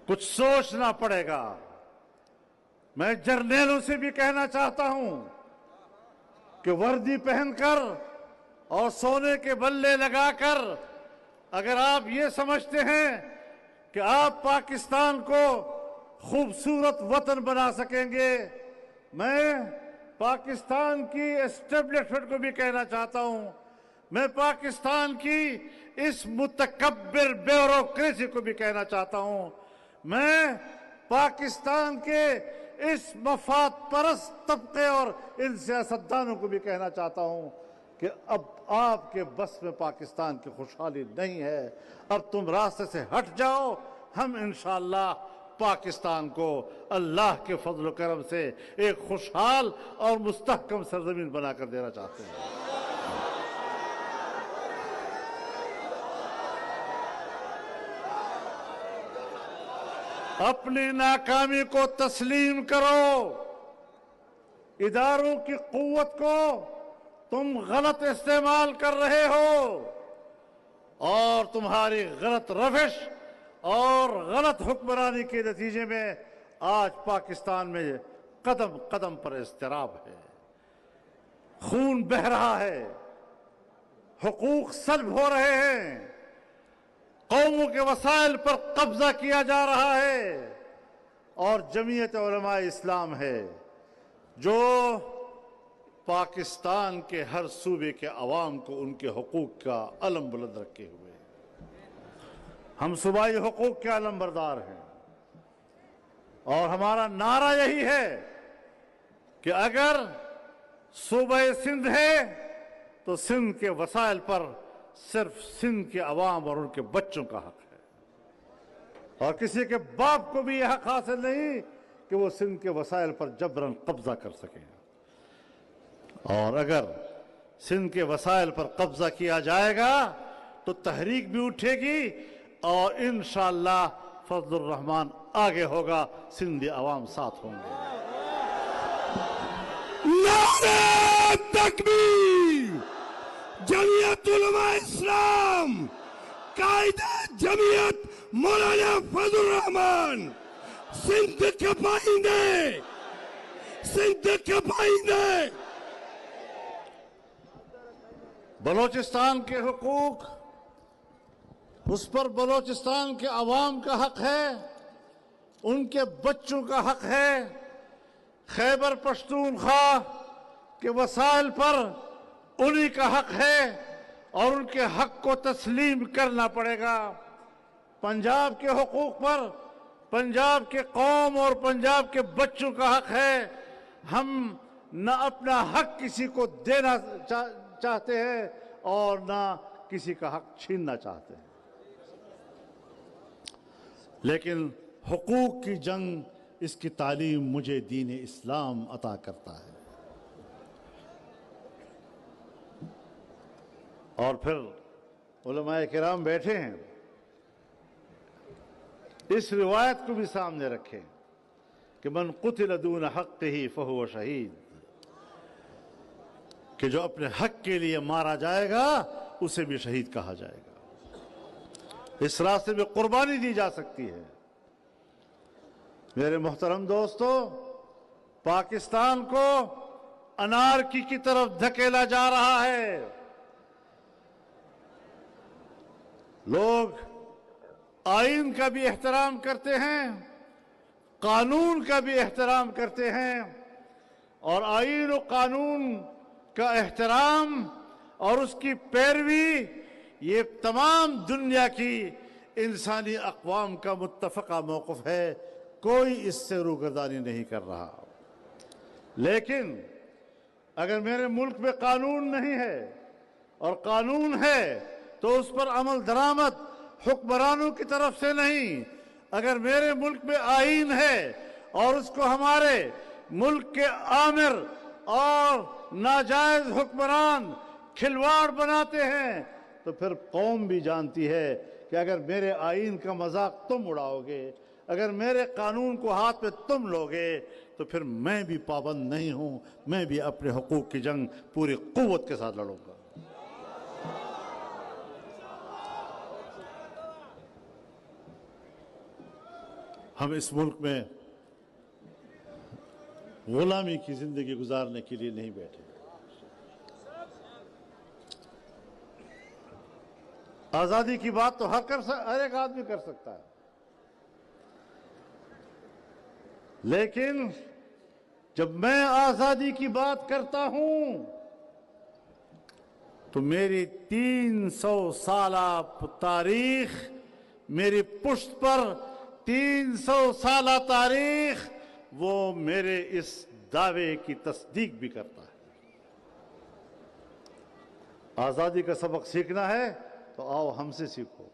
कुछ सोचना पड़ेगा। मैं जर्नैलों से भी कहना चाहता हूं कि वर्दी पहनकर और सोने के बल्ले लगाकर अगर आप ये समझते हैं कि आप पाकिस्तान को खूबसूरत वतन बना सकेंगे, मैं पाकिस्तान की एस्टेब्लिशमेंट को भी कहना चाहता हूं, मैं पाकिस्तान की इस मुतकब्बिर ब्यूरोक्रेसी को भी कहना चाहता हूं, मैं पाकिस्तान के इस मफाद परस्त तबके और इन सियासतदानों को भी कहना चाहता हूं कि अब आपके बस में पाकिस्तान की खुशहाली नहीं है। अब तुम रास्ते से हट जाओ। हम इंशाअल्लाह पाकिस्तान को अल्लाह के फजल करम से एक खुशहाल और मुस्तहकम सरजमीन बनाकर देना चाहते हैं। अपनी नाकामी को तस्लीम करो। इदारों की कुव्वत को तुम गलत इस्तेमाल कर रहे हो और तुम्हारी गलत रविश और गलत हुक्मरानी के नतीजे में आज पाकिस्तान में कदम कदम पर इज़्तिराब है, खून बह रहा है, हुकूक सल्ब हो रहे हैं, कौमों के वसाइल पर कब्जा किया जा रहा है और जमीयत उलमा इस्लाम है जो पाकिस्तान के हर सूबे के अवाम को उनके हुकूक का अलम बुलंद रखे हुए हैं। हम सूबाई हुकूक के अलम बरदार हैं और हमारा नारा यही है कि अगर सूबा सिंध है तो सिंध के वसाइल पर सिर्फ सिंध के अवाम और उनके बच्चों का हक है और किसी के बाप को भी यह हक हासिल नहीं कि वो सिंध के वसाइल पर जबरन कब्जा कर सके। और अगर सिंध के वसाइल पर कब्जा किया जाएगा तो तहरीक भी उठेगी और इंशाअल्लाह फजलुर रहमान आगे होगा, सिंधी अवाम साथ होंगे। नारे तकबीर! जमीयत उलमा इस्लाम, कायदे जमीयत मौलाना फजलुर रहमान सिंध के पाइंदे, सिंध के पाइंदे। बलोचिस्तान के हुकूक उस पर बलोचिस्तान के अवाम का हक है, उनके बच्चों का हक है। खैबर पख्तूनख्वा के वसाइल पर उन्हीं का हक है और उनके हक को तस्लीम करना पड़ेगा। पंजाब के हुकूक पर पंजाब के कौम और पंजाब के बच्चों का हक है। हम न अपना हक किसी को देना चाहते हैं और ना किसी का हक छीनना चाहते हैं, लेकिन हुकूक की जंग इसकी तालीम मुझे दीन इस्लाम अता करता है। और फिर उलमाए किराम बैठे हैं, इस रिवायत को भी सामने रखें कि मन कुतिल दून हक़्क़िही फ़हुव शहीद, कि जो अपने हक के लिए मारा जाएगा उसे भी शहीद कहा जाएगा। इस रास्ते में कुर्बानी दी जा सकती है। मेरे मोहतरम दोस्तों, पाकिस्तान को अनारकी की तरफ धकेला जा रहा है। लोग आईन का भी एहतराम करते हैं, कानून का भी एहतराम करते हैं और आईन और कानून का एहतराम और उसकी पैरवी ये तमाम दुनिया की इंसानी अक़वाम का मुत्तफ़क़ा मौक़िफ़ है। कोई इससे रूगर्दानी नहीं कर रहा। लेकिन अगर मेरे मुल्क में कानून नहीं है और कानून है तो उस पर अमल दरामद हुक्मरानों की तरफ से नहीं। अगर मेरे मुल्क में आईन है और उसको हमारे मुल्क के आमिर और नाजायज हुक्मरान खिलवाड़ बनाते हैं तो फिर कौम भी जानती है कि अगर मेरे आईन का मजाक तुम उड़ाओगे, अगर मेरे कानून को हाथ में तुम लोगे तो फिर मैं भी पाबंद नहीं हूं, मैं भी अपने हुकूक की जंग पूरी कुव्वत के साथ लड़ूंगा। ہم اس ملک میں غلامی کی زندگی گزارنے کے لیے نہیں بیٹھے. آزادی کی بات تو ہر ایک آدمی کر سکتا ہے، لیکن جب میں آزادی کی بات کرتا ہوں تو میری 300 سالہ تاریخ، میری پشت پر 300 سالہ تاریخ، وہ میرے اس دعوے کی تصدیق بھی کرتا ہے. آزادی کا سبق سیکھنا ہے تو آؤ ہم سے سیکھو.